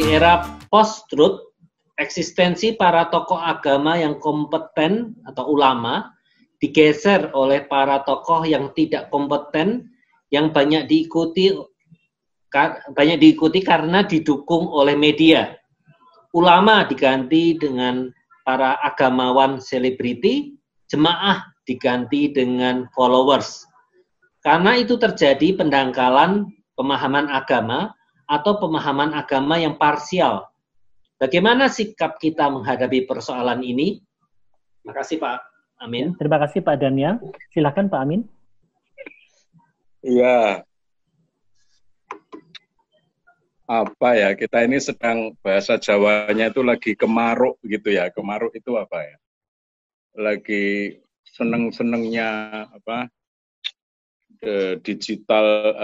Di era post-truth, eksistensi para tokoh agama yang kompeten atau ulama digeser oleh para tokoh yang tidak kompeten yang banyak diikuti karena didukung oleh media. Ulama diganti dengan para agamawan selebriti, jemaah diganti dengan followers. Karena itu terjadi pendangkalan pemahaman agama atau pemahaman agama yang parsial. Bagaimana sikap kita menghadapi persoalan ini? Terima kasih Pak Amin. Terima kasih Pak Daniel. Silakan Pak Amin. Iya. Apa ya, kita ini sedang bahasa Jawanya itu lagi kemaruk gitu ya. Kemaruk itu apa ya? Lagi seneng-senengnya apa? Digital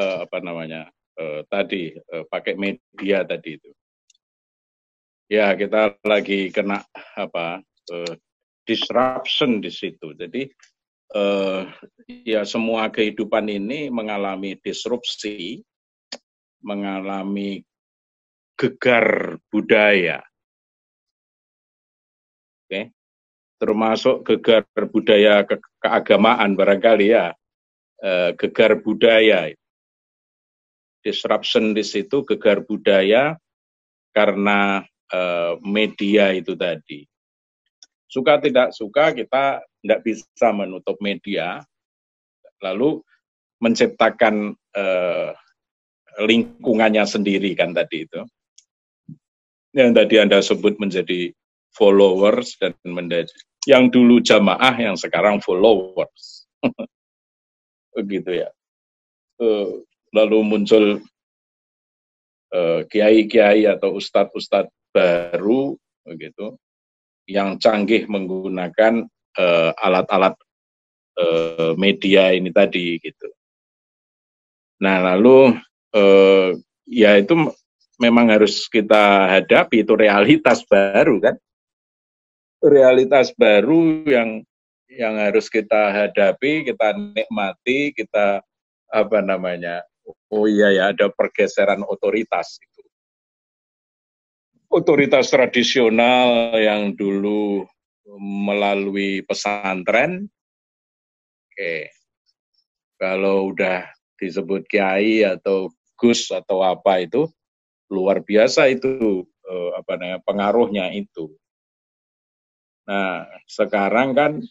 tadi pakai media tadi itu. Ya, kita lagi kena disruption di situ. Jadi ya semua kehidupan ini mengalami disrupsi, mengalami gegar budaya. Oke. Termasuk gegar budaya keagamaan barangkali ya. Gegar budaya. Disruption di situ gegar budaya karena media itu tadi. Suka tidak suka kita tidak bisa menutup media, lalu menciptakan lingkungannya sendiri kan tadi itu. Yang tadi Anda sebut menjadi followers dan menjadi yang dulu jamaah yang sekarang followers. Begitu ya. Lalu muncul kiai-kiai atau ustadz-ustadz baru begitu yang canggih menggunakan alat-alat media ini tadi gitu. Nah, lalu ya itu memang harus kita hadapi, itu realitas baru kan. Realitas baru yang harus kita hadapi, kita nikmati, kita ada pergeseran otoritas itu. Otoritas tradisional yang dulu melalui pesantren, kalau udah disebut kiai atau gus atau apa itu luar biasa itu pengaruhnya itu. Nah, sekarang kan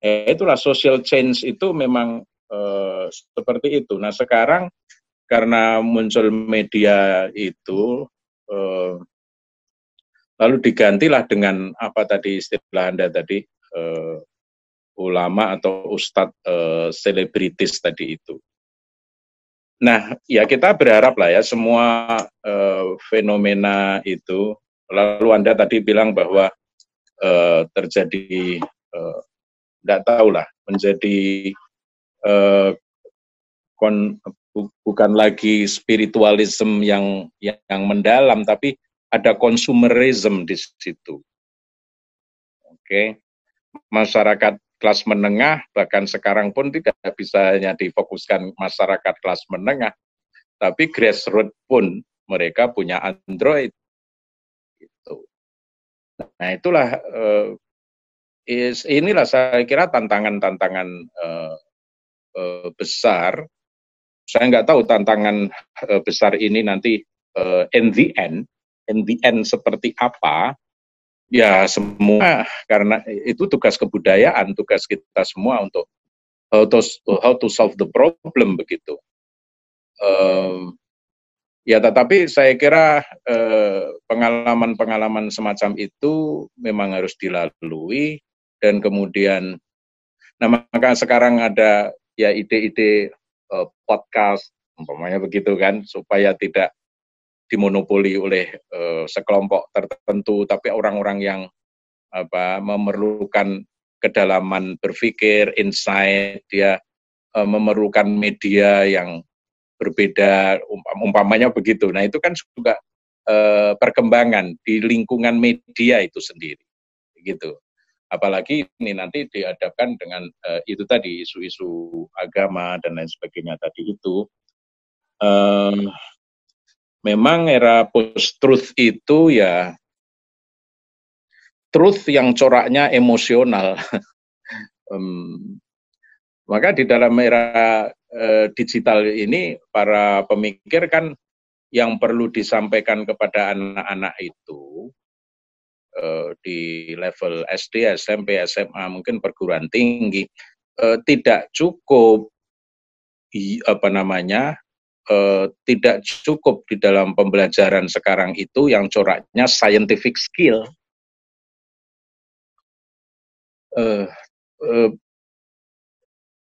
itulah social change itu memang seperti itu. Nah, sekarang karena muncul media itu lalu digantilah dengan apa tadi istilah Anda tadi ulama atau ustadz selebritis tadi itu. Nah, ya kita berharap lah ya semua fenomena itu. Lalu Anda tadi bilang bahwa terjadi tidak tahu lah menjadi bukan lagi spiritualisme yang mendalam, tapi ada consumerism di situ. Oke. Masyarakat kelas menengah, bahkan sekarang pun tidak bisa hanya difokuskan masyarakat kelas menengah, tapi grassroots pun mereka punya Android. Gitu. Nah, itulah inilah saya kira tantangan-tantangan besar. Saya nggak tahu tantangan besar ini nanti in the end seperti apa. Ya semua karena itu tugas kebudayaan, tugas kita semua untuk how to solve the problem begitu. Ya tetapi saya kira pengalaman-pengalaman semacam itu memang harus dilalui dan kemudian, nah maka sekarang ada ya ide-ide podcast, umpamanya begitu kan, supaya tidak dimonopoli oleh sekelompok tertentu, tapi orang-orang yang memerlukan kedalaman berpikir, insight, dia memerlukan media yang berbeda, umpamanya begitu. Nah itu kan juga perkembangan di lingkungan media itu sendiri, gitu. Apalagi ini nanti dihadapkan dengan itu tadi isu-isu agama dan lain sebagainya tadi itu. memang era post-truth itu ya truth yang coraknya emosional. Maka di dalam era digital ini, para pemikir kan yang perlu disampaikan kepada anak-anak itu di level SD, SMP, SMA, mungkin perguruan tinggi, tidak cukup tidak cukup di dalam pembelajaran sekarang itu yang coraknya scientific skill.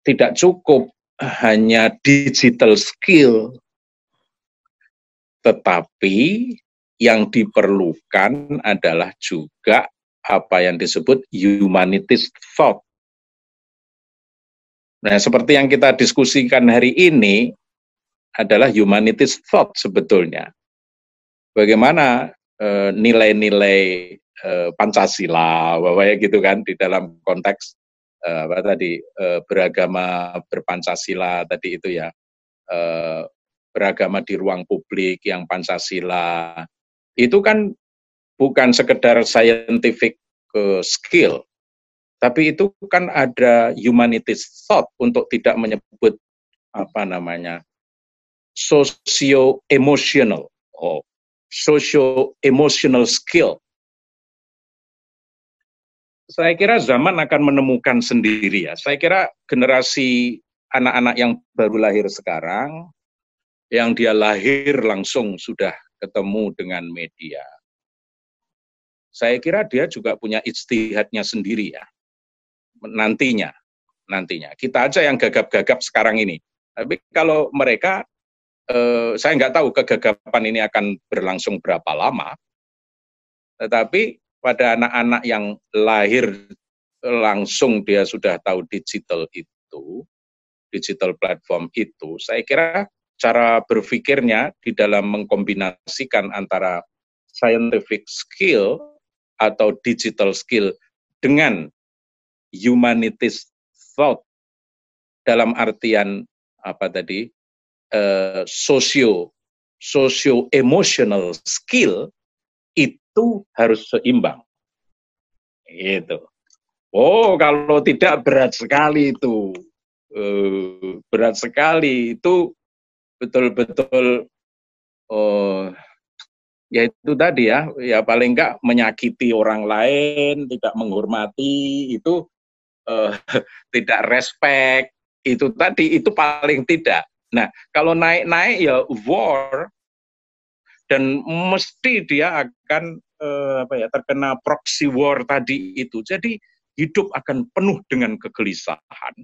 Tidak cukup hanya digital skill, tetapi yang diperlukan adalah juga apa yang disebut humanities thought. Nah, seperti yang kita diskusikan hari ini adalah humanities thought sebetulnya. Bagaimana nilai-nilai Pancasila, bahwa gitu kan, di dalam konteks beragama berpancasila tadi itu ya, beragama di ruang publik yang Pancasila, itu kan bukan sekedar scientific skill, tapi itu kan ada humanities thought untuk tidak menyebut socio-emotional skill. Saya kira zaman akan menemukan sendiri ya. Saya kira generasi anak-anak yang baru lahir sekarang, yang dia lahir langsung sudah ketemu dengan media, saya kira dia juga punya ijtihadnya sendiri ya. Nantinya. Kita aja yang gagap-gagap sekarang ini. Tapi kalau mereka, saya nggak tahu kegagapan ini akan berlangsung berapa lama. Tetapi pada anak-anak yang lahir langsung dia sudah tahu digital platform itu, saya kira cara berpikirnya di dalam mengkombinasikan antara scientific skill atau digital skill dengan humanities thought dalam artian socio-emotional skill itu harus seimbang. Gitu. Oh, kalau tidak berat sekali itu. Berat sekali itu betul-betul ya itu tadi ya paling enggak menyakiti orang lain, tidak menghormati, itu tidak respect, itu tadi, itu paling tidak. Nah, kalau naik-naik ya war, dan mesti dia akan terkena proxy war tadi itu. Jadi hidup akan penuh dengan kegelisahan,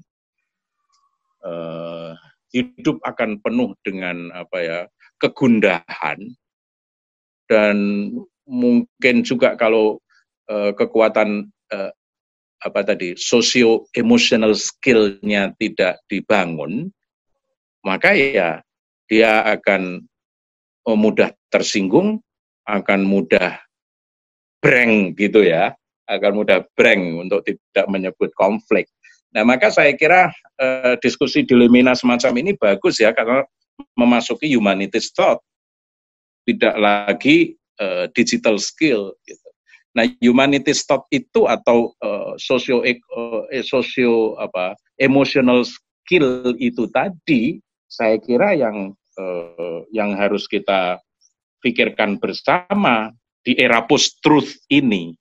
hidup akan penuh dengan kegundahan, dan mungkin juga kalau kekuatan socio-emotional skill-nya tidak dibangun, maka ya dia akan mudah tersinggung, akan mudah breng gitu ya, akan mudah breng untuk tidak menyebut konflik. Nah, maka saya kira diskusi dilemina semacam ini bagus ya, karena memasuki humanities thought, tidak lagi digital skill gitu. Nah, humanities thought itu atau emotional skill itu tadi, saya kira yang harus kita pikirkan bersama di era post-truth ini.